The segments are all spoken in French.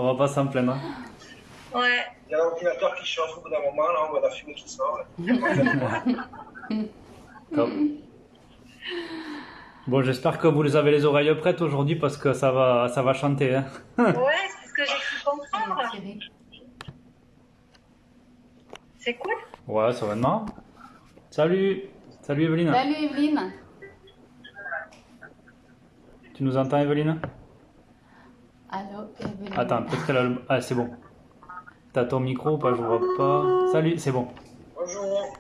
On va pas s'en plaindre. Ouais. Il y a l'ordinateur qui chauffe au bout d'un moment, là, on voit la fumée qui sort. Top. Bon, j'espère que vous avez les oreilles prêtes aujourd'hui parce que ça va chanter. Hein. Ouais, c'est ce que j'ai cru comprendre. C'est cool. Ouais, ça va être marrant. Salut Evelyne. Salut Evelyne. Tu nous entends Evelyne? Allô Evelyne. Attends, peut-être qu'elle a le... Ah, c'est bon. T'as ton micro ou pas? Je vois pas. Salut, c'est bon. Bonjour.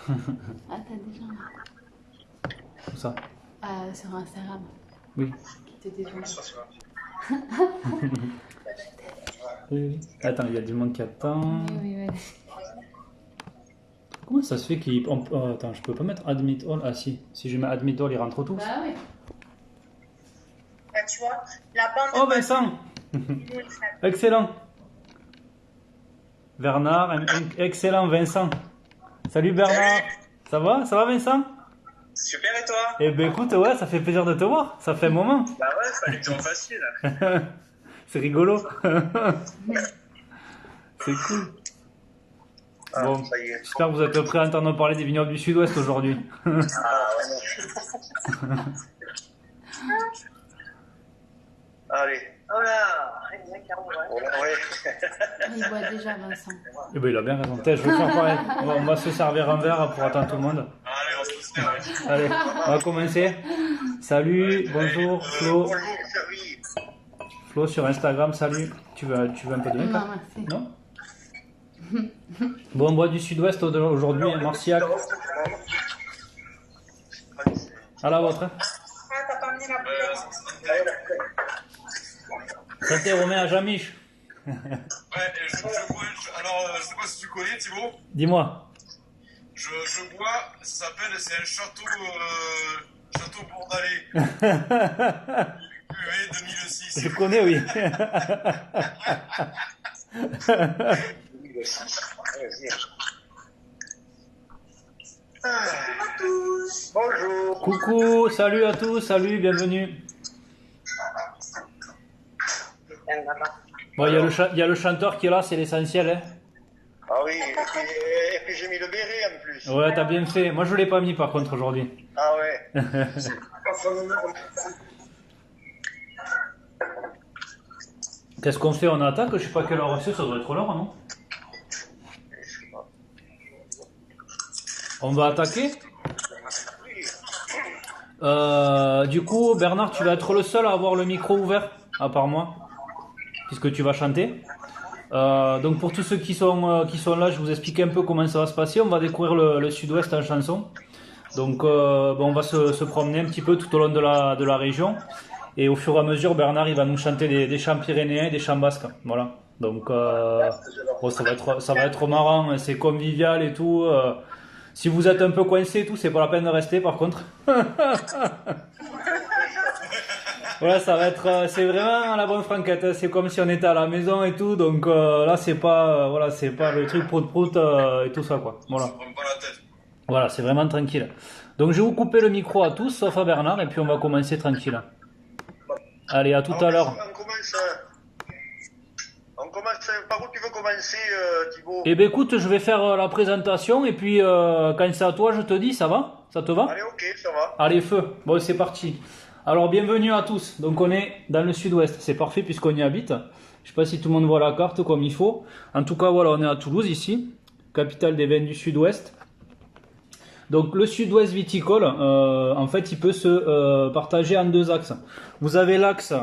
Ah, t'as déjà Où ça? sur Instagram. Oui. T'es déjà Oui. Attends, il y a du monde qui attend. Oui. Comment ça se fait qu'il... attends, je peux pas mettre admit all? Ah si, si je mets admit all, ils rentrent tous. Bah oui. Bah, tu vois, la bande. Oh Vincent. Excellent. Bernard, excellent Vincent. Salut Bernard. Salut. Ça va? Ça va Vincent? Super, et toi? Eh ben écoute, ouais, ça fait plaisir de te voir. Ça fait un moment. Bah ouais, fallait que tu en fasses une. C'est rigolo. C'est cool. Ah, Bon, ça y est. j'espère que vous êtes prêts à entendre parler des vignobles du Sud-Ouest aujourd'hui. Ah ouais. Allez. Oh là. Ouais. Il boit déjà Vincent. Eh ben il a bien raison. Je vais faire pareil. On va se servir un verre pour attendre tout le monde. Allez, on se sert. Allez, on va commencer. Salut, bonjour, Flo. Bonjour, oui. Flo sur Instagram, salut. Tu veux un peu de mec? Non, merci. Non? Bon, on boit du Sud-Ouest aujourd'hui, Marciac. À la vôtre. Ah, t'as pas amené la bouteille. Santé Romain à Jamiche. Ouais, je bois, alors je sais pas si tu connais Thibaut, Dis-moi. je bois, ça s'appelle, c'est un château, château bordelais, QV 2006. Je connais, oui. Bonjour. Coucou, salut à tous, salut, bienvenue. Bon, il y a le chanteur qui est là, c'est l'essentiel. Hein. Ah oui, et puis j'ai mis le béret en plus. Ouais, t'as bien fait. Moi, je l'ai pas mis par contre aujourd'hui. Ah ouais. Qu'est-ce qu'on fait? On attaque? Je sais pas quelle heure c'est, ça doit être l'heure, non? On va attaquer? Du coup, Bernard, tu vas être le seul à avoir le micro ouvert, à part moi, puisque tu vas chanter. Donc pour tous ceux qui sont là, je vous explique un peu comment ça va se passer. On va découvrir le Sud-Ouest en chanson. Donc on va se promener un petit peu tout au long de la région. Et au fur et à mesure, Bernard il va nous chanter des chants pyrénéens et des chants basques. Voilà. Donc bon, ça va être marrant, c'est convivial et tout. Si vous êtes un peu coincé et tout, c'est pas la peine de rester par contre. Voilà, ça va être, c'est vraiment à la bonne franquette. Hein. C'est comme si on était à la maison et tout. Donc là, c'est pas, voilà, c'est pas le truc prout et tout ça quoi. Voilà. Ça prend pas la tête. Voilà, c'est vraiment tranquille. Donc je vais vous couper le micro à tous, sauf à Bernard, et puis on va commencer tranquille. Allez, à tout à l'heure. On commence, par où tu veux commencer, Thibaut? Eh ben écoute, je vais faire la présentation, et puis quand c'est à toi, je te dis, ça va? Ça te va? Allez, ok, ça va. Allez, feu. Bon, c'est parti. Alors, bienvenue à tous. Donc, on est dans le Sud-Ouest. C'est parfait puisqu'on y habite. Je sais pas si tout le monde voit la carte comme il faut. En tout cas, voilà, on est à Toulouse ici, capitale des vins du Sud-Ouest. Donc, le Sud-Ouest viticole, en fait, il peut se partager en deux axes. Vous avez l'axe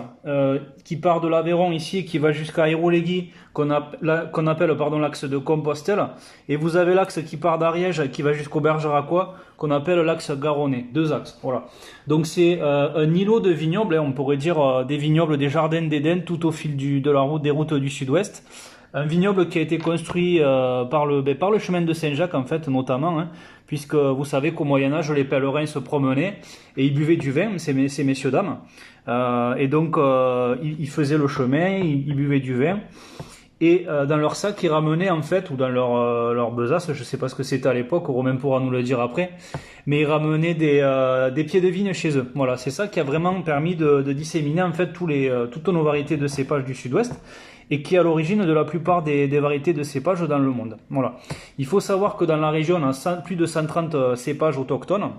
qui part de l'Aveyron ici et qui va jusqu'à Hérouléguy, qu'on appelle l'axe de Compostelle. Et vous avez l'axe qui part d'Ariège qui va jusqu'au Bergeracois, qu'on appelle l'axe garonnais. Deux axes, voilà. Donc c'est un îlot de vignobles, hein, on pourrait dire des vignobles, des jardins d'Éden tout au fil des routes du Sud-Ouest. Un vignoble qui a été construit par le chemin de Saint-Jacques en fait notamment, hein, puisque vous savez qu'au Moyen-Âge les pèlerins se promenaient et ils buvaient du vin, ces messieurs dames, et donc ils faisaient le chemin, ils buvaient du vin. et dans leur sac, ils ramenaient en fait, ou dans leur besace, je sais pas ce que c'était à l'époque, Romain pourra nous le dire après, mais ils ramenaient des pieds de vigne chez eux. Voilà, c'est ça qui a vraiment permis de disséminer en fait toutes nos variétés de cépages du sud-ouest, et qui est à l'origine de la plupart des variétés de cépages dans le monde. Voilà. Il faut savoir que dans la région, on a plus de 130 cépages autochtones.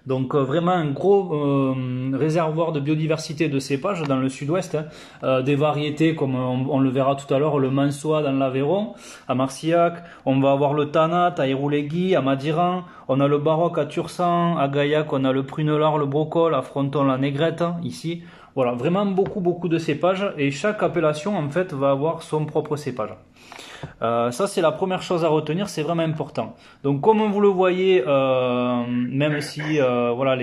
Donc vraiment un gros réservoir de biodiversité de cépages dans le sud-ouest, hein. Des variétés comme on le verra tout à l'heure, le mansois dans l'Aveyron, à Marcillac, on va avoir le tanat à Irouléguy, à Madiran, on a le baroque à Tursan, à Gaillac on a le prunelard, le brocol, à Fronton la négrette, ici. Voilà, vraiment beaucoup de cépages, et chaque appellation en fait va avoir son propre cépage. Ça c'est la première chose à retenir, c'est vraiment important. Donc comme vous le voyez, même si voilà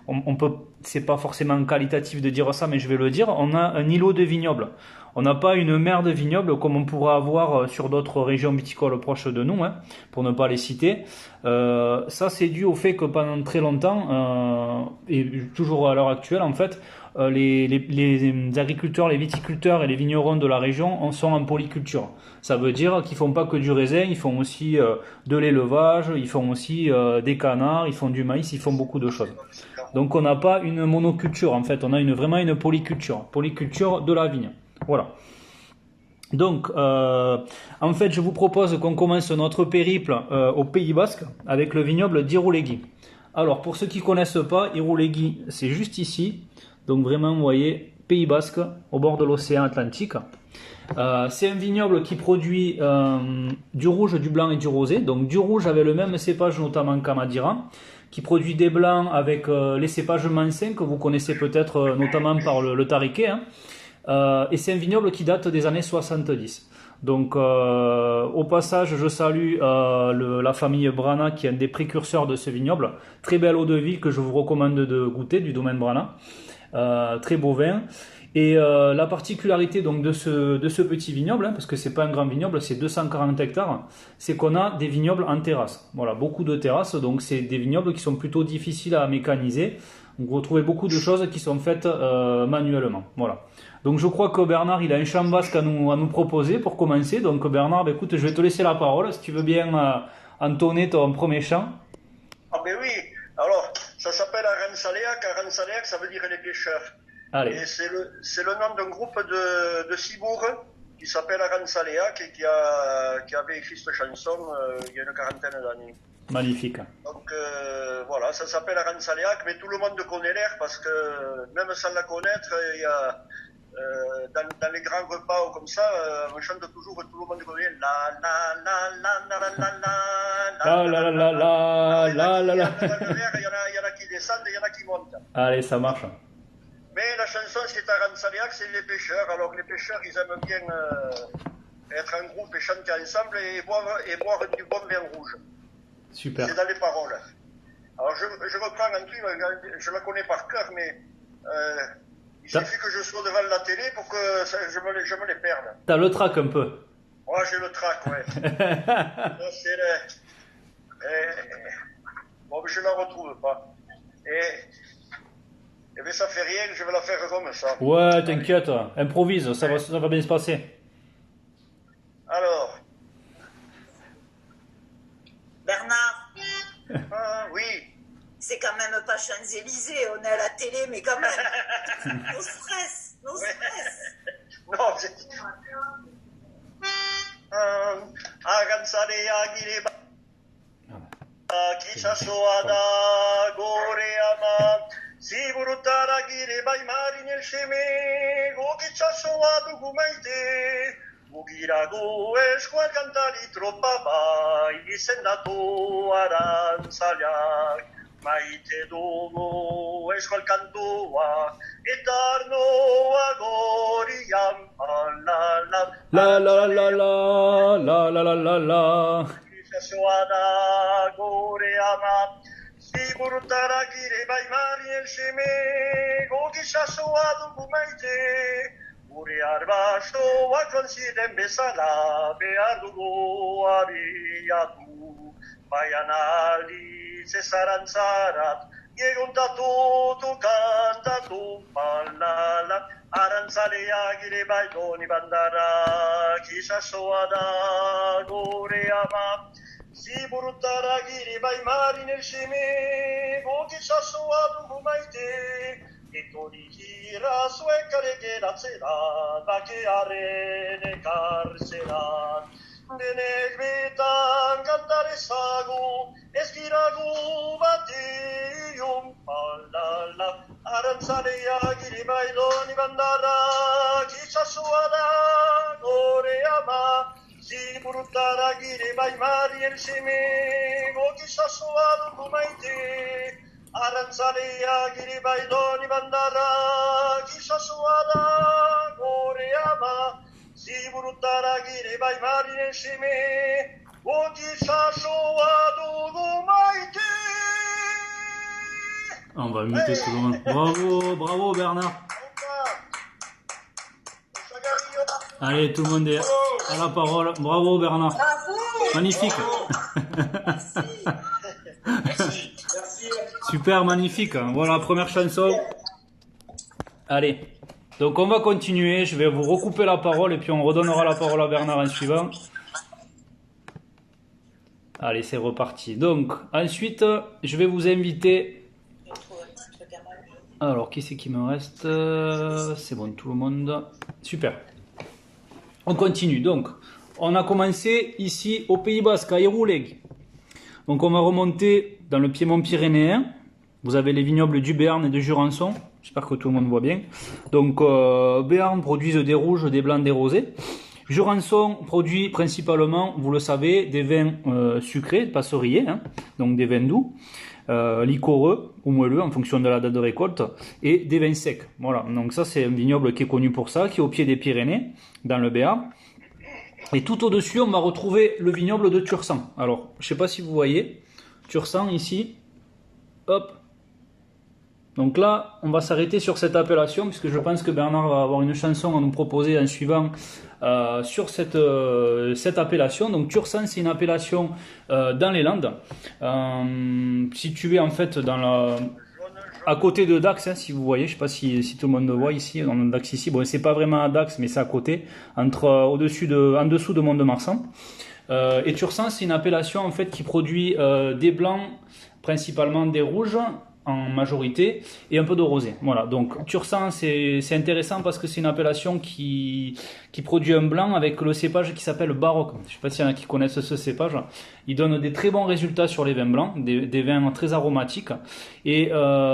on peut, c'est pas forcément qualitatif de dire ça, mais je vais le dire, on a un îlot de vignobles. On n'a pas une mer de vignobles comme on pourrait avoir sur d'autres régions viticoles proches de nous, hein, pour ne pas les citer. Ça c'est dû au fait que pendant très longtemps, et toujours à l'heure actuelle en fait, les agriculteurs, les viticulteurs et les vignerons de la région sont en polyculture. Ça veut dire qu'ils font pas que du raisin, ils font aussi de l'élevage, ils font aussi des canards, ils font du maïs, ils font beaucoup de choses. Donc on n'a pas une monoculture en fait, on a vraiment une polyculture de la vigne. Voilà. Donc, en fait, je vous propose qu'on commence notre périple au Pays Basque avec le vignoble d'Irouléguy. Alors, pour ceux qui ne connaissent pas, Irouléguy, c'est juste ici. Donc, vraiment, vous voyez, Pays Basque, au bord de l'océan Atlantique. C'est un vignoble qui produit du rouge, du blanc et du rosé. Donc, du rouge avec le même cépage, notamment qu'à Madiran, qui produit des blancs avec les cépages mancins que vous connaissez peut-être notamment par le tariquet, hein. Et c'est un vignoble qui date des années 70. Donc au passage je salue la famille Brana qui est un des précurseurs de ce vignoble. Très belle eau de vie que je vous recommande de goûter du domaine Brana. Très beau vin. Et la particularité donc de ce petit vignoble, hein, parce que c'est pas un grand vignoble, c'est 240 hectares, c'est qu'on a des vignobles en terrasse. Voilà, beaucoup de terrasses, donc c'est des vignobles qui sont plutôt difficiles à mécaniser. Donc vous retrouvez beaucoup de choses qui sont faites manuellement. Voilà. Donc je crois que Bernard, il a un champ basque à nous proposer pour commencer. Donc Bernard, écoute, je vais te laisser la parole, si tu veux bien entonner ton premier chant. Ah ben oui, alors ça s'appelle Aransaléac. Aransaléac, ça veut dire les pêcheurs. Allez. Et c'est le nom d'un groupe de Cibourg qui s'appelle Aransaléac et qui avait écrit cette chanson il y a une quarantaine d'années. Magnifique. Donc voilà, ça s'appelle Aransaléac, mais tout le monde connaît l'air parce que même sans la connaître, il y a dans les grands repas ou comme ça, on chante toujours, tout le monde connaît la la la la la la la la la la la la la. Il y en a qui descendent et il y en a qui montent. Allez, ça marche. Mais la chanson c'est Aransaléac, c'est les pêcheurs. Alors les pêcheurs, ils aiment bien être en groupe et chanter ensemble et boire du bon vin rouge. Super. C'est dans les paroles. Alors je reprends un truc, je la connais par cœur, mais il suffit que je sois devant la télé pour que je me les perde. T'as le trac un peu. Ouais, j'ai le trac, ouais. C'est bon, mais je la retrouve pas. Et bien ça fait rien, je vais la faire comme ça. Ouais, t'inquiète, improvise, ça va bien se passer. Alors. Bernard, Oui. c'est quand même pas Champs-Élysées, on est à la télé, mais quand même. Nos stress. Non, c'est... Aransaléac, il est Kisasoada, Goreama, Siburutara, Gireba, Mari nel Scemego, Kisasoada, Gumaite, Ugirago, Esqual Cantali, Tropapa, Isendato, Aransaléac, Maite Dogo, Esqual Cantoa, Etarno, Agoriam, La la la la la la la la la. Soada Goreama, Siburutara Gireba, Mari el Sheme, Gogisha Soadu Gumaite, Uri Arbasto, Wakonsidem Besala, Beardugo, Ariadu, Bayanali, Cesaranzarat, Ieguntato, cantato, ballala, aranzalea, gire baidoni, bandara, chissà soada, goreama, si buruttara, gire bai mari nel sceme, o chissà soada, gumaite, e tori gira, suecare che la sera, da che arene carcera. Denegmetan cantare sago, eschirago batium, palala, aranzalea, giri baidoni bandara, chissà suada, goreama, si buruttara, giri bai mari el seme, o chissà suada, gumaite, aranzalea, giri baidoni bandara, chissà suada, goreama, si buruttara gire bai mari nel sceme, o chissà soado gumaite. On va muter tout le monde. Bravo, bravo Bernard. Allez, tout le monde est à la parole. Bravo Bernard. Magnifique. Super, magnifique. Voilà, première chanson. Allez. Donc on va continuer, je vais vous recouper la parole et puis on redonnera la parole à Bernard en suivant. Allez, c'est reparti. Donc ensuite, je vais vous inviter... Alors, qui c'est qui me reste? C'est bon, tout le monde. Super. On continue. Donc, on a commencé ici au Pays Basque, à Irouleg. Donc on va remonter dans le Piémont pyrénéen. Vous avez les vignobles du Béarn et de Jurançon. J'espère que tout le monde voit bien. Donc, Béarn produisent des rouges, des blancs, des rosés. Jurançon produit principalement, vous le savez, des vins sucrés, pas cerisés, hein, donc des vins doux, liquoreux ou moelleux en fonction de la date de récolte, et des vins secs. Voilà, donc ça c'est un vignoble qui est connu pour ça, qui est au pied des Pyrénées, dans le Béarn. Et tout au-dessus, on va retrouver le vignoble de Tursan. Alors, je ne sais pas si vous voyez, Tursan ici, hop. Donc là, on va s'arrêter sur cette appellation, puisque je pense que Bernard va avoir une chanson à nous proposer en suivant sur cette appellation. Donc Tursan, c'est une appellation dans les Landes, située en fait à côté de Dax, hein, si vous voyez. Je ne sais pas si tout le monde le voit ici, on a Dax ici. Bon, c'est pas vraiment à Dax, mais c'est à côté, en dessous de Mont-de-Marsan. Et Tursan, c'est une appellation en fait qui produit des blancs, principalement des rouges, en majorité, et un peu de rosé. Voilà, donc Tursan, c'est intéressant parce que c'est une appellation qui produit un blanc avec le cépage qui s'appelle Baroque. Je ne sais pas s'il y en a qui connaissent ce cépage. Il donne des très bons résultats sur les vins blancs, des vins très aromatiques. Et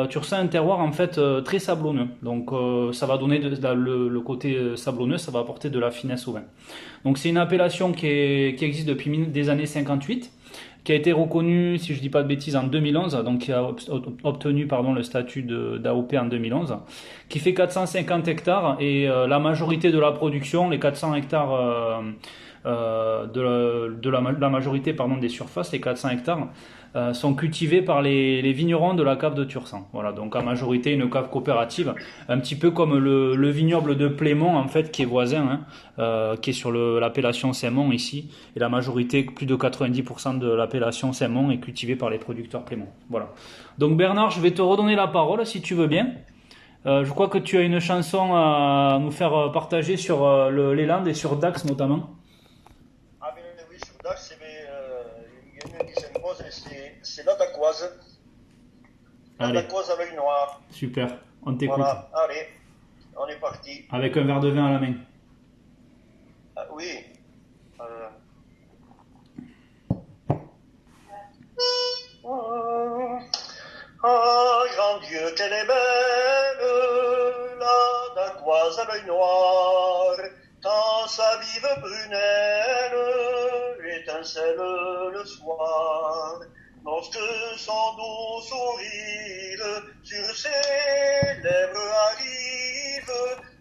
Tursan, un terroir en fait très sablonneux. Donc ça va donner le côté sablonneux, ça va apporter de la finesse au vin. Donc c'est une appellation qui existe depuis des années 58. Qui a été reconnu, si je ne dis pas de bêtises, en 2011, donc qui a obtenu le statut d'AOP en 2011, qui fait 450 hectares et la majorité de la production, les 400 hectares la majorité des surfaces, les 400 hectares, sont cultivés par les vignerons de la cave de Tursan. Voilà, donc en majorité une cave coopérative, un petit peu comme le vignoble de Plémont en fait, qui est voisin, hein, qui est sur l'appellation Saint-Mont ici, et la majorité, plus de 90% de l'appellation Saint-Mont est cultivée par les producteurs Plémont. Voilà. Donc Bernard, je vais te redonner la parole si tu veux bien. Je crois que tu as une chanson à nous faire partager sur les Landes et sur Dax notamment. Ah mais oui, sur Dax, il y en a une qui s'impose et c'est la Dacoise. La Dacoise à l'œil noir. Super, on t'écoute. Voilà, allez, on est parti. Avec un verre de vin à la main. Ah, oui. Ah, grand Dieu, qu'elle est belle, la Dacoise à l'œil noir, quand sa vive prunelle étincelle le soir, lorsque son doux sourire sur ses lèvres arrive,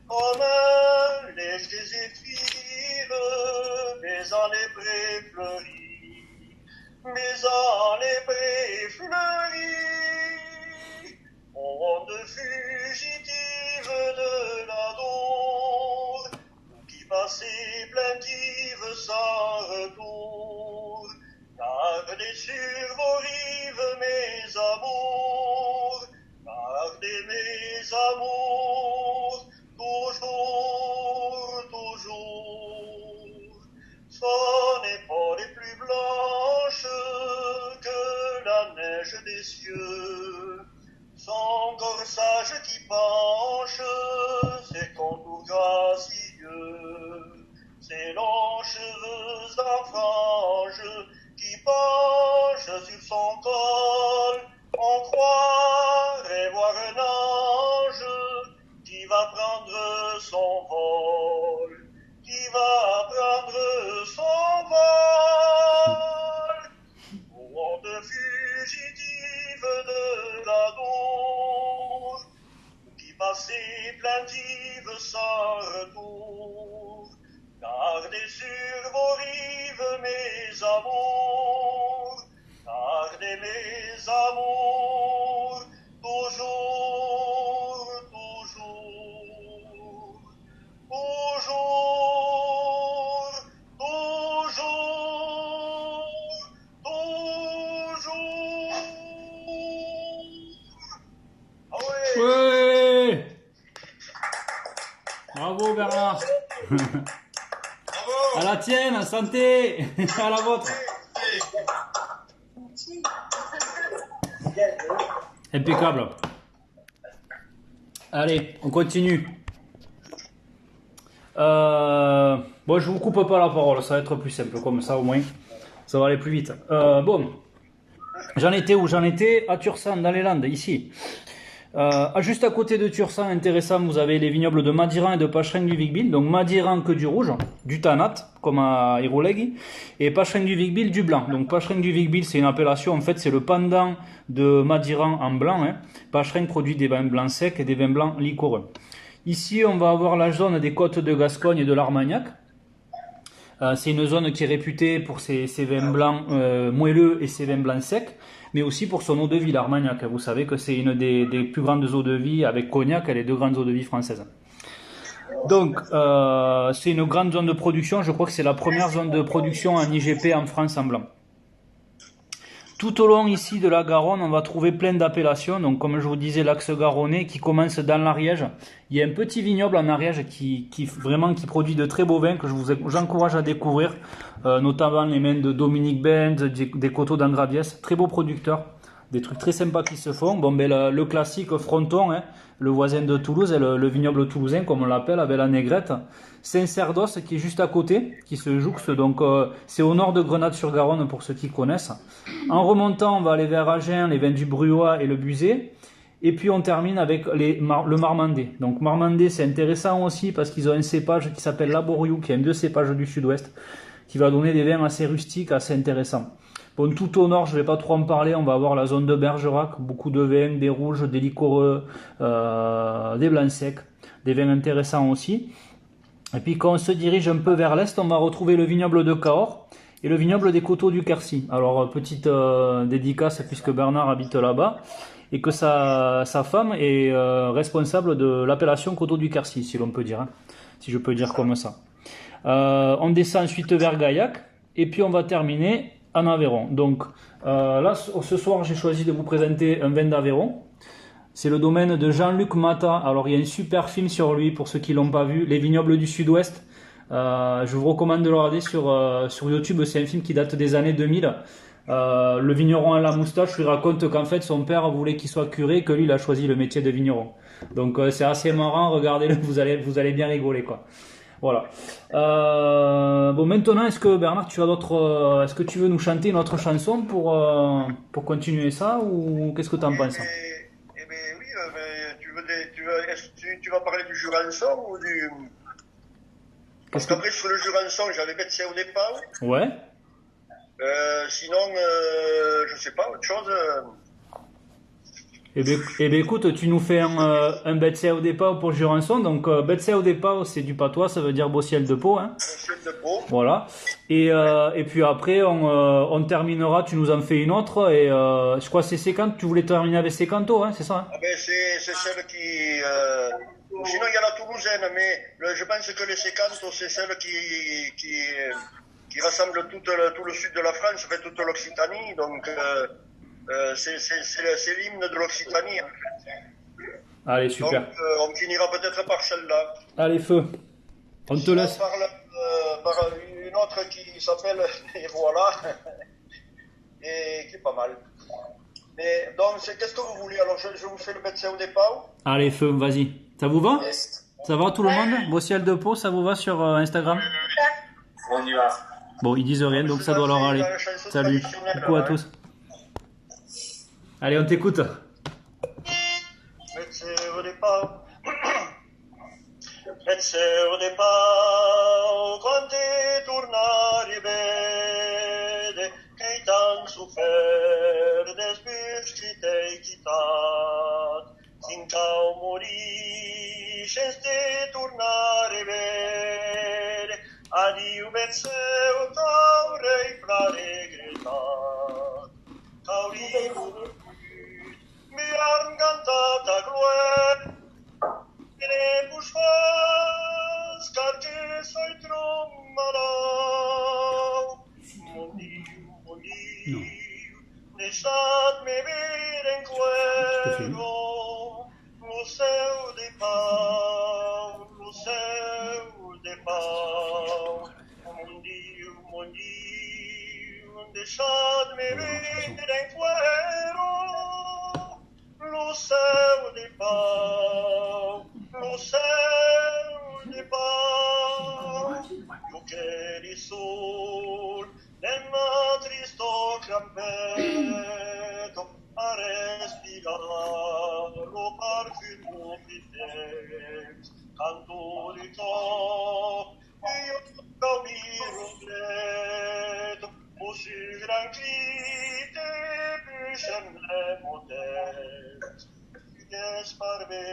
comme un léger zéphyr, baisant les prés fleuris, baisant les prés fleuris. Onde fugitive de l'amour, qui passait plaintive sans retour, gardez sur vos rives mes amours, ses contours gracieux, ses longs cheveux en frange qui penchent sur son col. On croirait voir un ange qui va prendre son vol, qui va prendre son vol. Onde fugitive de l'amour, qui passait plaintive sans retour. Gardez sur vos rives mes amours, gardez mes amours, toujours, toujours, toujours, toujours, toujours. Ah ouais. Ouais. Bravo Bernard. Bravo. À la tienne, santé. À la vôtre. Impeccable. Allez, on continue. Bon, je vous coupe pas la parole, ça va être plus simple, comme ça au moins, ça va aller plus vite. Bon, j'en étais où? J'en étais à Tursan, dans les Landes, ici. Juste à côté de Tursan, intéressant, vous avez les vignobles de Madiran et de Pachring du Vic-Bilh. Donc Madiran que du rouge, du Tanat, comme à Iroulegui, et Pachring du Vic-Bilh du blanc. Donc Pachring du Vic-Bilh, c'est une appellation, en fait, c'est le pendant de Madiran en blanc. Hein. Pachring produit des vins blancs secs et des vins blancs liquoreux. Ici, on va avoir la zone des côtes de Gascogne et de l'Armagnac. C'est une zone qui est réputée pour ses vins blancs moelleux et ses vins blancs secs, mais aussi pour son eau de vie, l'Armagnac. Vous savez que c'est une des plus grandes eaux de vie, avec Cognac, les deux grandes eaux de vie françaises. Donc, c'est une grande zone de production. Je crois que c'est la première zone de production en IGP en France en blanc. Tout au long ici de la Garonne, on va trouver plein d'appellations. Donc, comme je vous disais, l'axe garonnais qui commence dans l'Ariège. Il y a un petit vignoble en Ariège qui produit de très beaux vins que j'encourage à découvrir, notamment les mains de Dominique Benz, des coteaux d'Andrabiès. Très beaux producteurs, des trucs très sympas qui se font. Bon, ben le classique Fronton, hein, le voisin de Toulouse, et le vignoble toulousain, comme on l'appelle, avec la Négrette. Saint-Cerdos qui est juste à côté, qui se jouxte, donc c'est au nord de Grenade-sur-Garonne pour ceux qui connaissent. En remontant, on va aller vers Agen, les vins du Bruois et le Buzet, et puis on termine avec le Marmandais. Donc Marmandais, c'est intéressant aussi parce qu'ils ont un cépage qui s'appelle Laboriou, qui est un des cépages du sud-ouest, qui va donner des vins assez rustiques, assez intéressants. Bon, tout au nord, je ne vais pas trop en parler, on va avoir la zone de Bergerac, beaucoup de vins, des rouges, des liquoreux, des blancs secs, des vins intéressants aussi. Et puis quand on se dirige un peu vers l'est, on va retrouver le vignoble de Cahors et le vignoble des Coteaux du Quercy. Alors petite dédicace puisque Bernard habite là-bas et que sa femme est responsable de l'appellation Coteaux du Quercy, si l'on peut dire, hein, si je peux dire comme ça. On descend ensuite vers Gaillac et puis on va terminer en Aveyron. Donc là, ce soir, j'ai choisi de vous présenter un vin d'Aveyron. C'est le domaine de Jean-Luc Mata. Alors il y a un super film sur lui pour ceux qui l'ont pas vu, Les vignobles du Sud-Ouest. Je vous recommande de le regarder sur YouTube. C'est un film qui date des années 2000. Le vigneron à la moustache lui raconte qu'en fait son père voulait qu'il soit curé, que lui il a choisi le métier de vigneron. Donc c'est assez marrant, regardez-le, vous allez bien rigoler quoi. Voilà. Bon maintenant, est-ce que Bernard, est-ce que tu veux nous chanter une autre chanson pour continuer ça ou qu'est-ce que tu en penses? Est-ce que tu vas parler du Jurançon ou du... Parce qu'après, sur le Jurançon, j'avais Betsy au départ. Ouais. Sinon, je sais pas, autre chose. Eh bien, écoute, tu nous fais un Betsy au départ pour Jurançon. Donc, Betsy au départ, c'est du patois, ça veut dire Bossiel de Pau. Hein. Bossiel de Pau. Voilà. Et puis après, on terminera, tu nous en fais une autre. Et je crois que c'est Sécanto, tu voulais terminer avec Sécanto, hein, c'est ça hein? Ah ben, c'est celle qui... Sinon, il y a la Toulousaine, mais je pense que les Sécanto, c'est celle qui rassemble tout le sud de la France, fait toute l'Occitanie. Donc, c'est l'hymne de l'Occitanie. Allez, super. Donc, on finira peut-être par celle-là. Allez, feu. On te laisse. Par une autre qui s'appelle Et voilà, et qui est pas mal. Mais donc, qu'est-ce que vous voulez? Alors, je vous fais le médecin au départ. Allez, feu, vas-y. Ça vous va? Yes. Ça va tout le monde? Beau ciel de Pau, ça vous va sur Instagram? On y va. Bon, ils disent rien, donc ça doit leur aller. Salut, coucou à tous. Allez, on t'écoute. Metteu de pau, quante tornare vede, che t'han sofert des vius qui t'hai quitat, sin cau morir, sense tornare vede, adiu metteu, t'aurei pla regretat, cauri mi han cantat a gloire, Queremos faz, car que soy tron malau. Mon Diu, deixat-me ver en cuero, lo seu de pau, Mon Diu, deixat-me ver en cuero, lo seu de pau. Lo céu de pau, io che di sol, nella tristo campeto, a respirar lo parfumo di te, canto di to, io mi regretto, così tranquille, più jamais modeste, desparve,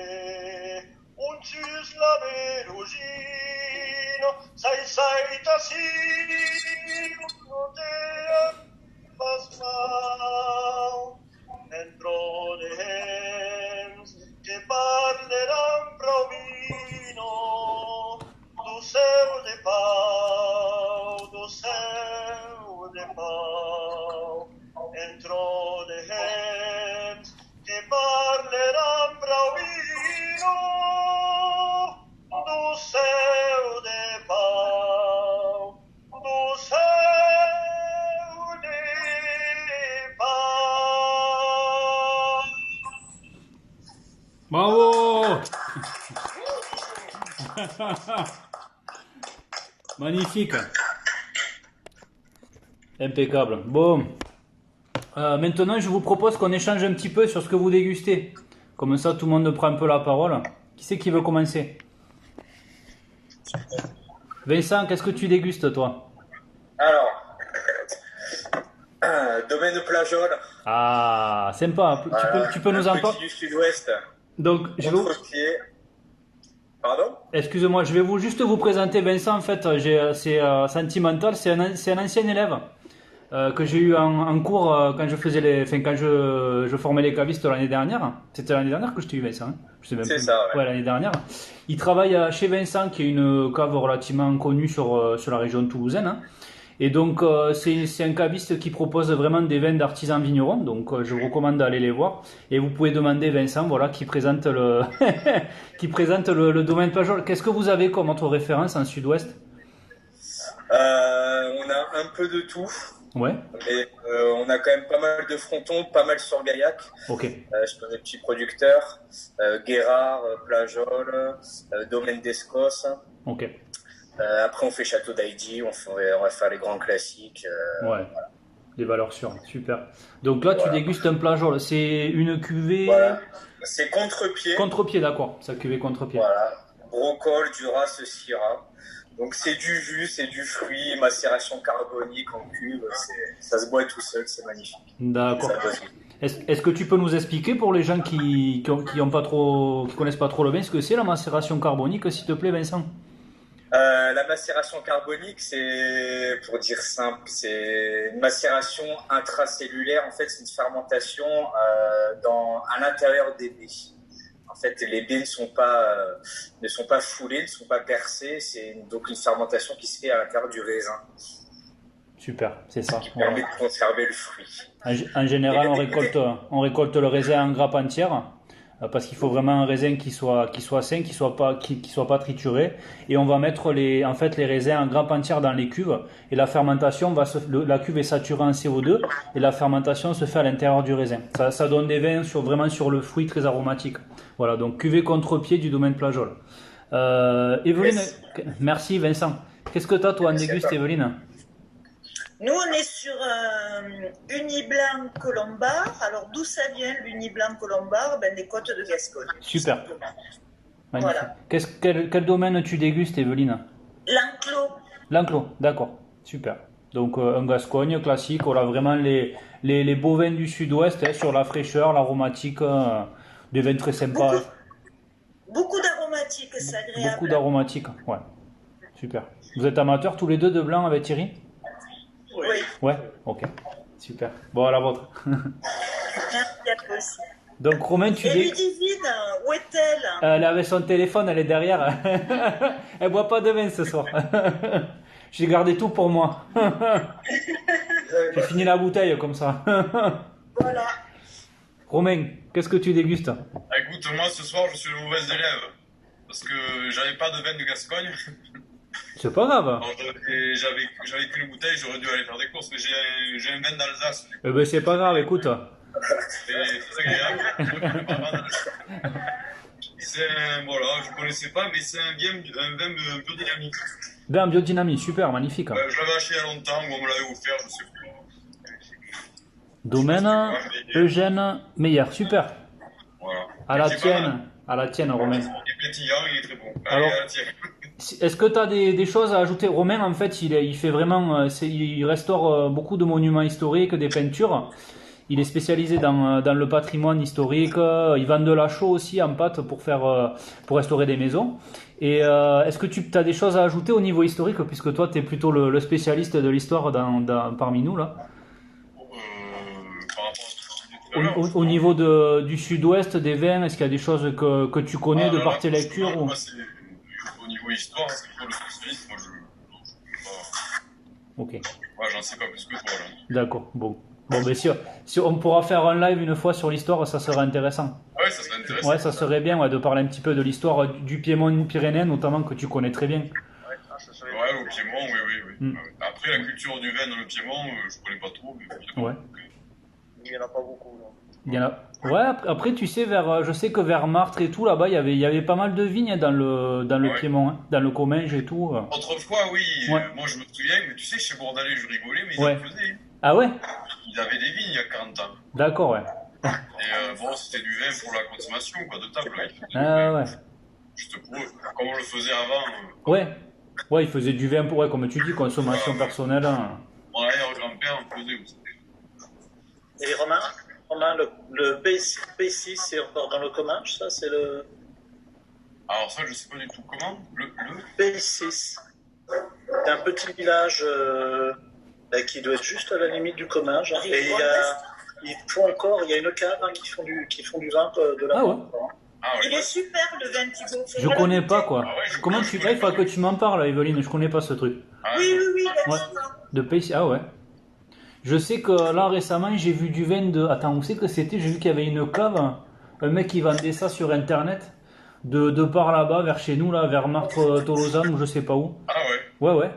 un cis la verugino, sai tassi, non te pasmau, dentro de hems, que parleran provino, do seu de pau, dentro de hems, que parleran provino, do céu de pau, do céu de pau. Bravo! Magnifique. Impeccable. Bon. Maintenant, je vous propose qu'on échange un petit peu sur ce que vous dégustez. Comme ça, tout le monde prend un peu la parole. Qui c'est qui veut commencer? Vincent, qu'est-ce que tu dégustes, toi? Alors, domaine Plajol. Ah, sympa. Tu peux nous en parler? Du sud-ouest. Donc, Contre-pied. Pardon? Excusez-moi, je vais juste vous présenter Vincent. En fait, c'est Sentimental, c'est un ancien élève que j'ai eu en cours quand je faisais quand je formais les cavistes l'année dernière. C'était l'année dernière que je t'ai eu, Vincent. Hein, je sais même C'est plus. ça, ouais. Ouais, l'année dernière. Il travaille chez Vincent, qui est une cave relativement connue sur la région toulousaine. Hein. Et donc, c'est un caviste qui propose vraiment des vins d'artisans vignerons. Donc, je vous recommande d'aller les voir. Et vous pouvez demander Vincent, voilà, qui présente qui présente le domaine Plajol. Qu'est-ce que vous avez comme autre référence en sud-ouest? On a un peu de tout. Ouais. Et on a quand même pas mal de frontons, pas mal sur Gaillac. Ok. Je connais des petits producteurs. Guérard, Plajol, Domaine d'Escos. Ok. Après, on fait Château d'Haïdi, on va faire les grands classiques. Ouais, voilà. Des valeurs sûres, super. Donc là, tu dégustes un Plajol, c'est une cuvée... Voilà. C'est contre-pied. Contre-pied, d'accord, ça cuvée contre-pied. Voilà. Brocol, Duras, Syrah. Donc c'est du jus, c'est du fruit, macération carbonique en cuve, ça se boit tout seul, c'est magnifique. D'accord. Est-ce que tu peux nous expliquer pour les gens qui connaissent pas trop le vin, ce que c'est la macération carbonique, s'il te plaît, Vincent? La macération carbonique, c'est, pour dire simple, c'est une macération intracellulaire. En fait, c'est une fermentation à l'intérieur des baies. En fait, les baies ne sont pas foulées, ne sont pas percées. C'est donc une fermentation qui se fait à l'intérieur du raisin. Super, c'est ça. Qui permet de conserver le fruit. En général, on récolte le raisin en grappe entière. Parce qu'il faut vraiment un raisin qui soit sain, qui soit pas trituré, et on va mettre les raisins en grappe entière dans les cuves, et la fermentation la cuve est saturée en CO2 et la fermentation se fait à l'intérieur du raisin. Ça donne des vins vraiment sur le fruit très aromatiques. Voilà, donc cuvée contre-pied du domaine Plajol. Evelyne, Yes. merci Vincent. Qu'est-ce que toi en Merci à dégustes, toi. Evelyne? Nous, on est sur Uniblanc Colombard. Alors, d'où ça vient l'Uniblanc Colombard? Ben, des côtes de Gascogne. Super. Tout simplement. Magnifique. Voilà. Quel domaine tu dégustes, Evelyne? L'enclos. L'enclos, d'accord, super. Donc un Gascogne classique, voilà vraiment les beaux vins du sud-ouest, hein, sur la fraîcheur, l'aromatique, des vins très sympas. Beaucoup, beaucoup d'aromatiques, c'est agréable. Beaucoup d'aromatique, ouais, super. Vous êtes amateurs tous les deux de blanc avec Thierry? Oui. Ouais, ok, super. Bon, à la vôtre. Merci à toi aussi. Donc Romain, tu Et dis... Ludivine, où est-elle? Elle est avec son téléphone, elle est derrière. Elle boit pas de vin ce soir. J'ai gardé tout pour moi. J'ai fini la bouteille comme ça. Voilà. Romain, qu'est-ce que tu dégustes? Ah, écoute, moi ce soir je suis le mauvais élève. Parce que j'avais pas de vin de Gascogne. C'est pas grave. Alors, j'avais qu'une bouteille, j'aurais dû aller faire des courses. Mais j'ai un vin d'Alsace. Eh ben c'est pas grave, écoute. C'est très agréable. Voilà, je connaissais pas, mais c'est un vin biodynamique. Ben biodynamie, super, magnifique. Je l'avais acheté il y a longtemps, ou on me l'avait offert, je sais plus. Domaine Eugène Meyer, super. Voilà. À la C'est pas mal. tienne, Romain. Il est pétillant, il est très bon. Alors- Allez, à la tienne. Est-ce que tu as des choses à ajouter? Romain, en fait, il fait vraiment, il restaure beaucoup de monuments historiques, des peintures. Il est spécialisé dans le patrimoine historique. Il vend de la chaux aussi en pâte pour restaurer des maisons. Et est-ce que tu as des choses à ajouter au niveau historique, puisque toi, tu es plutôt le spécialiste de l'histoire parmi nous là? Par rapport à ce que tu disais tout à l'heure. Au niveau du sud-ouest, des vins, est-ce qu'il y a des choses que tu connais de par tes lectures ou... Moi, au niveau histoire, c'est plutôt le spécialiste. Moi, je Ok, moi, j'en sais pas plus que toi. Là. d'accord. Bon, ben si on pourra faire un live une fois sur l'histoire, ça serait intéressant. Ouais, ça serait intéressant. Ouais, ça serait bien de parler un petit peu de l'histoire du Piémont pyrénéen, notamment que tu connais très bien. Ouais, ça serait Ouais, au Piémont, oui. Mm. Après, la culture du vin dans le Piémont, je connais pas trop. Mais Ouais. Il n'y en a pas beaucoup. Non. Il y en a... Ouais, après tu sais, je sais que vers Martres et tout, là-bas, il y avait pas mal de vignes dans le Ouais. Piémont, hein, dans le Comminges et tout. Autrefois, oui. Ouais. Moi, je me souviens, mais tu sais, chez Bordelais, je rigolais, mais Ouais. ils en faisaient. Ah ouais? Ils avaient des vignes il y a 40 ans. D'accord, ouais. Et bon, c'était du vin pour la consommation, quoi, de table. Là. Ils faisaient du Ah vin ouais. juste pour eux. Comme on le faisait avant. Ouais. Ouais, il faisait du vin pour, ouais, comme tu dis, consommation personnelle. Hein. Mon arrière-grand-père en faisait aussi. Et Romain, le P6, c'est encore dans le Comminges, ça, c'est le Alors ça, je sais pas du tout comment. Le P6. C'est un petit village qui doit être juste à la limite du Comminges. Hein. Et il y a une cave qui font du vin de la Ah ouais. Ah Il ouais. est super, le vin Thibaut. Je connais pas, quoi. Ah ouais, je Comment connais, tu je fais? Il faut connais. que tu m'en parles, Evelyne. Je connais pas ce truc. Ah, Oui, Ouais. d'accord. De pays. Ah ouais. Je sais que là récemment j'ai vu du vin de. Attends, où c'est que c'était? J'ai vu qu'il y avait une cave. Un mec qui vendait ça sur internet. De par là-bas, vers chez nous, là, vers Martres, Tolosan ou je sais pas où. Ah ouais. Ouais.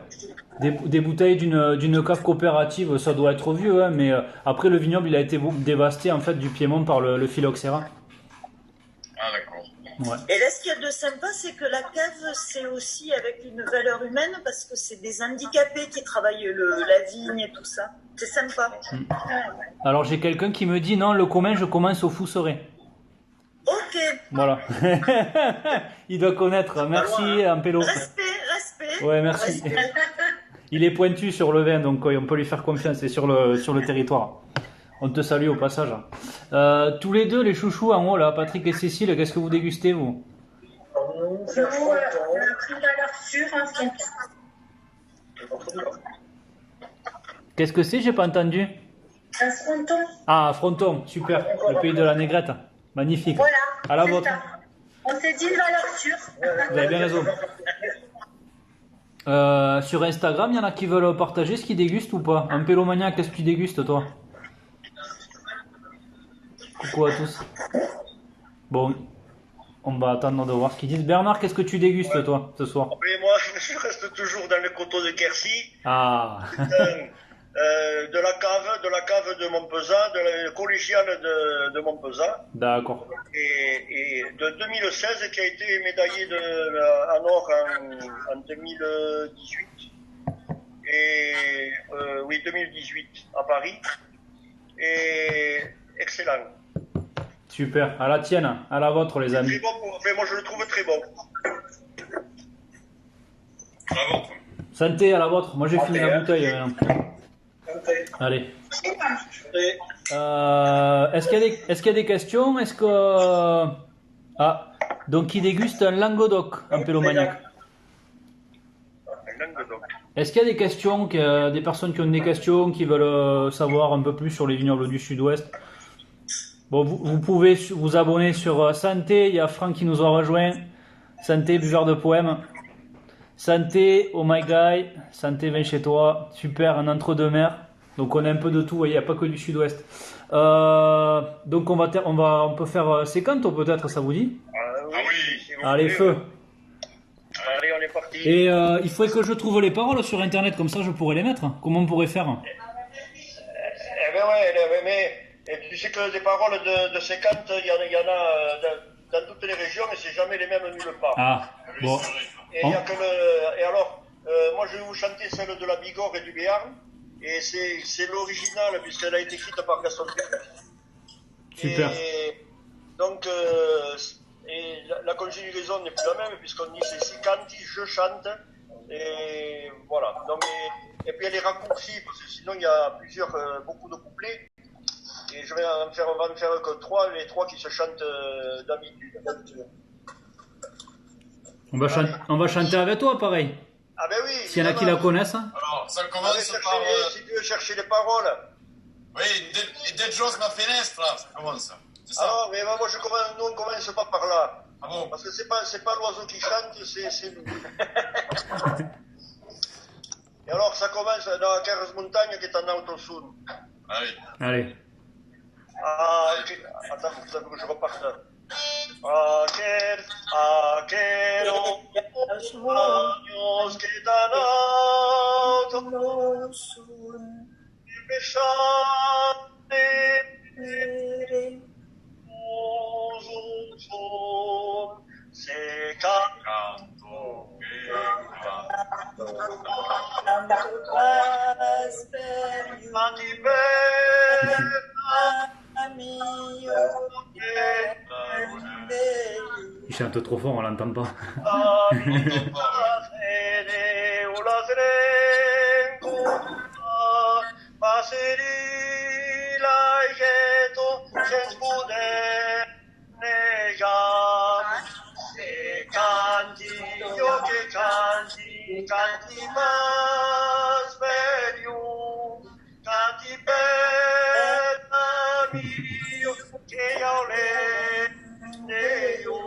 Des bouteilles d'une cave coopérative, ça doit être vieux, hein, mais après le vignoble il a été dévasté en fait du Piémont par le phylloxéra. Ah d'accord. Ouais. Et là, ce qu'il y a de sympa, c'est que la cave, c'est aussi avec une valeur humaine parce que c'est des handicapés qui travaillent la vigne et tout ça. C'est sympa. Alors j'ai quelqu'un qui me dit non, le commun je commence au Fousseret. Ok, Voilà. Il doit connaître. Merci, Ampelo. respect. Ouais, merci. Respect. Il est pointu sur le vin, donc on peut lui faire confiance. C'est sur le territoire. On te salue au passage. Tous les deux, les chouchous en haut, là, Patrick et Cécile, qu'est-ce que vous dégustez, vous? Nous, Nous, le prix valeur sûre, un fronton. Qu'est-ce que c'est? J'ai pas entendu. Un fronton, Ah, Fronton, super. Le pays de la négrette. Magnifique. voilà. À la c'est vôtre. ça. On s'est dit une valeur sûre. Vous avez bien raison. Sur Instagram, il y en a qui veulent partager ce qu'ils dégustent ou pas? Ampelomania, qu'est-ce que tu dégustes, toi? Coucou à tous. Bon, on va attendre de voir ce qu'ils disent. Bernard, qu'est-ce que tu dégustes, toi, ce soir? Mais moi, je reste toujours dans le coteau de Quercy. Ah, de la cave de Montpezat, de la collégiale de Montpezat. D'accord. Et de 2016 qui a été médaillé en or en 2018. Et oui, 2018 à Paris. Et excellent. Super. À la tienne, à la vôtre, les amis. Très bon, enfin, moi je le trouve très bon. Bravo. Santé à la vôtre. Moi, j'ai fini la bouteille. Allez. Est-ce qu'il y a des questions? Est-ce que... Ah, donc il déguste un Languedoc, un pélomaniaque. Est-ce qu'il y a des questions, des personnes qui ont des questions, qui veulent savoir un peu plus sur les vignobles du Sud-Ouest? Bon, vous pouvez vous abonner sur Santé. Il y a Franck qui nous a rejoint. Santé, buveur de poèmes. Santé, oh my guy. Santé, vin chez toi. Super, un entre-deux-mers. Donc on a un peu de tout, il n'y a pas que du Sud-Ouest. Donc on peut faire Secanto peut-être, ça vous dit? Oui. Allez, feu. Allez, on est parti. Et il faudrait que je trouve les paroles sur internet, comme ça je pourrais les mettre. Comment on pourrait faire? Eh ben ouais, mais tu sais que des paroles de 50, il y en a dans toutes les régions, mais c'est jamais les mêmes nulle part. Ah, bon. Et, et alors, moi je vais vous chanter celle de la Bigorre et du Béarn, et c'est l'original puisqu'elle a été écrite par Gaston Pépus. Super. Et donc, et la conjugaison n'est plus la même puisqu'on dit c'est si canti, je chante, et voilà. Donc, et puis elle est raccourcie parce que sinon il y a beaucoup de couplets. Et on va en faire que les trois qui se chantent d'habitude. On va chanter avec toi, pareil. Ah ben oui. S'il y en a qui la connaissent. Alors, ça commence par... Si tu veux chercher les paroles. Oui, Dead Jones ma fenestre, là, ça commence. C'est ça. Ah non, mais moi nous on commence pas par là. Ah bon? Parce que c'est pas l'oiseau qui chante, c'est nous. Et alors ça commence dans la Carres Montagne qui est en autosound. Allez. Allez. Ah, attends, faut que je reparte. Años que tan alto se canto Il chante trop fort, on l'entend pas. Canti mas velho, canti bella mio, che io leio,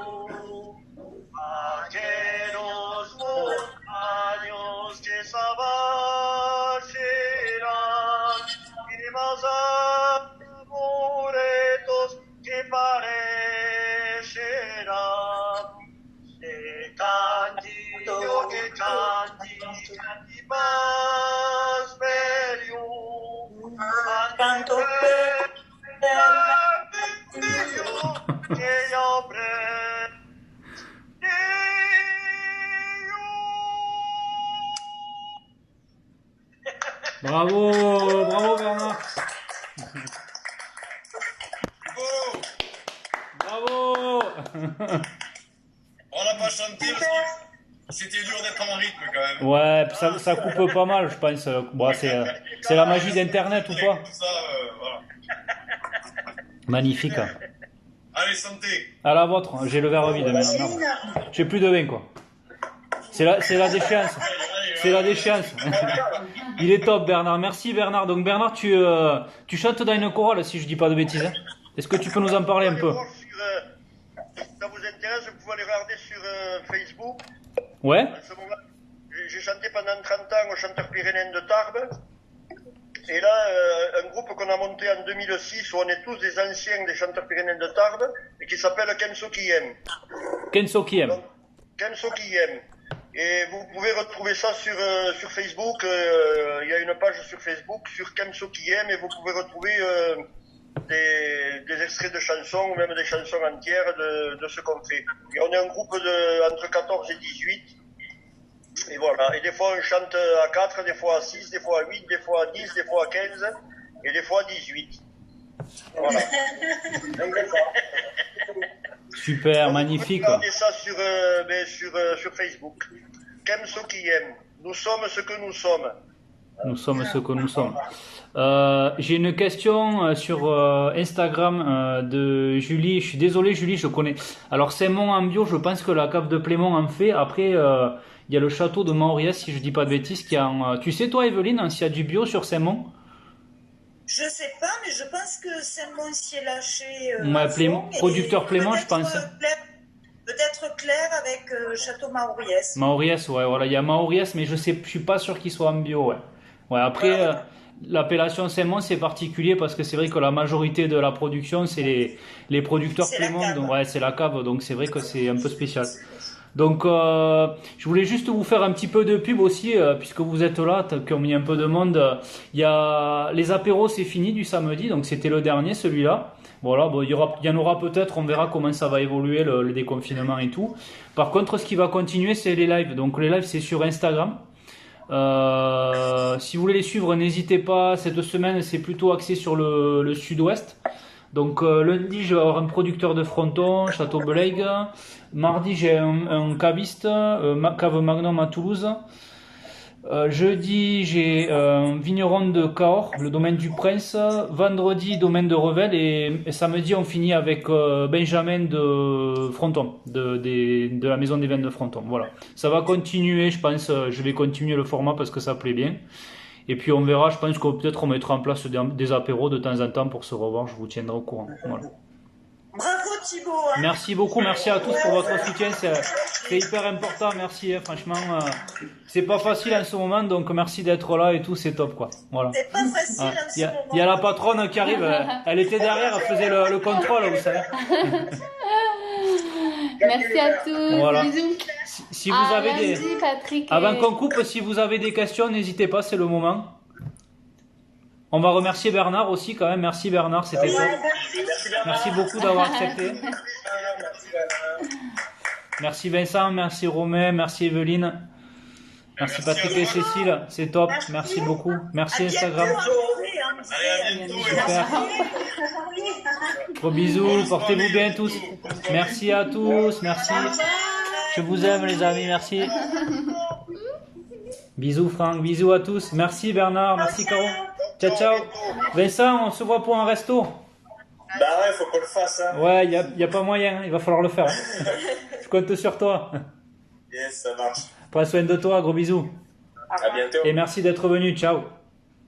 aquellos montaños que sabacerán, y más amoretos que parecerán, de canti que canti más bello, canto bello que yo Bravo Bernard. Bravo. On n'a pas chanté parce que c'était dur d'être en rythme quand même. Ouais, ça coupe pas mal, je pense. Bon, c'est la magie d'Internet ou pas? Voilà. Magnifique. Allez, santé. À la vôtre, j'ai le verre vide maintenant. J'ai plus de vin, quoi. C'est la déchéance. C'est la déchéance. Il est top, Bernard. Merci, Bernard. Donc, Bernard, tu chantes dans une chorale, si je dis pas de bêtises. Est-ce que tu peux nous en parler un peu? Si ça vous intéresse, vous pouvez aller regarder sur Facebook. Ouais. En ce moment, j'ai chanté pendant 30 ans au chanteur pyrénéen de Tarbes. Et là, un groupe qu'on a monté en 2006, où on est tous des anciens des chanteurs pyrénéens de Tarbes, et qui s'appelle Kenso Kiem. Kenso Kiem. Kenso Kiem. Et vous pouvez retrouver ça sur Facebook. Il y a une page sur Facebook sur Kemso qui aime et vous pouvez retrouver des extraits de chansons ou même des chansons entières de ce qu'on fait. Et on est un groupe entre 14 et 18. Et voilà. Et des fois on chante à 4, des fois à 6, des fois à 8, des fois à 10, des fois à 15 et des fois à 18. Voilà. Super, magnifique. Regardez ça sur Facebook. Kemso qui aime. Nous sommes ce que nous sommes. Nous sommes ce que nous sommes. J'ai une question sur Instagram de Julie. Je suis désolé Julie, je connais. Alors Saint-Mont en bio, je pense que la cave de Plémont en fait. Après, il y a le château de Mauriès, si je dis pas de bêtises, qui a tu sais toi Evelyne, s'il y a du bio sur Saint-Mont? Je sais pas, mais je pense que Saint-Mont s'y est lâché. Ouais, Plémont, producteur Plémont, je pense. Peut-être Claire avec Château Mauriès. Mauriès, ouais, voilà, il y a Mauriès, mais je suis pas sûr qu'il soit en bio, ouais. Ouais, après, l'appellation Saint-Mont, c'est particulier parce que c'est vrai que la majorité de la production, c'est les producteurs Plémont, donc ouais, c'est la cave, donc c'est vrai que c'est un peu spécial. Donc, je voulais juste vous faire un petit peu de pub aussi, puisque vous êtes là, comme il y a un peu de monde. Il y a les apéros, c'est fini du samedi, donc c'était le dernier, celui-là. Voilà, bon, il y en aura peut-être, on verra comment ça va évoluer, le déconfinement et tout. Par contre, ce qui va continuer, c'est les lives. Donc, les lives, c'est sur Instagram. Si vous voulez les suivre, n'hésitez pas. Cette semaine, c'est plutôt axé sur le sud-ouest. Donc lundi, je vais avoir un producteur de fronton, Château Belaïgue. Mardi, j'ai un caviste, cave Magnum à Toulouse. Jeudi, j'ai un vigneron de Cahors, le domaine du Prince. Vendredi, domaine de Revel. Et samedi, on finit avec Benjamin de Fronton, de la maison des vins de Fronton. Voilà. Ça va continuer, je pense. Je vais continuer le format parce que ça plaît bien. Et puis on verra, je pense que peut-être on mettra en place des apéros de temps en temps pour se revoir, je vous tiendrai au courant. Voilà. Bravo Thibaut. Hein. Merci beaucoup, merci à tous pour votre soutien, c'est hyper important, merci, franchement, c'est pas facile en ce moment, donc merci d'être là et tout, c'est top quoi. Voilà. C'est pas facile en ce moment. Il y a la patronne qui arrive, elle était derrière, elle faisait le contrôle, vous savez. Merci à tous, voilà. Bisous. Si vous avez lundi, des... Patrick Avant qu'on coupe, si vous avez des questions, n'hésitez pas, c'est le moment. On va remercier Bernard aussi quand même. Merci Bernard, c'était top. Merci beaucoup d'avoir accepté. Merci Vincent, merci Romain, merci Evelyne. Merci Patrick et Cécile, c'est top. Merci beaucoup. Merci Instagram. Allez, à bientôt. Super. Gros bisous, portez-vous bien tous. Merci à tous, merci. Je vous aime les amis, merci. Bisous Franck, bisous à tous. Merci Bernard, merci Caro. Ciao ciao. Vincent, on se voit pour un resto. Bah ouais, faut qu'on le fasse. Hein. Ouais, y a pas moyen, il va falloir le faire. Je compte sur toi. Yes, ça marche. Prends soin de toi, gros bisous. À bientôt. Et merci d'être venu, ciao.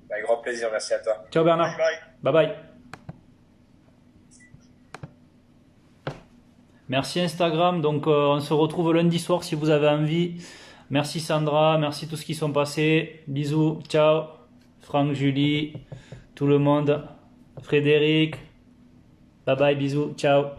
Avec grand plaisir, merci à toi. Ciao Bernard. Bye bye. Merci Instagram, donc on se retrouve lundi soir si vous avez envie. Merci Sandra, merci tous qui sont passés. Bisous, ciao. Franck, Julie, tout le monde. Frédéric. Bye bye, bisous, ciao.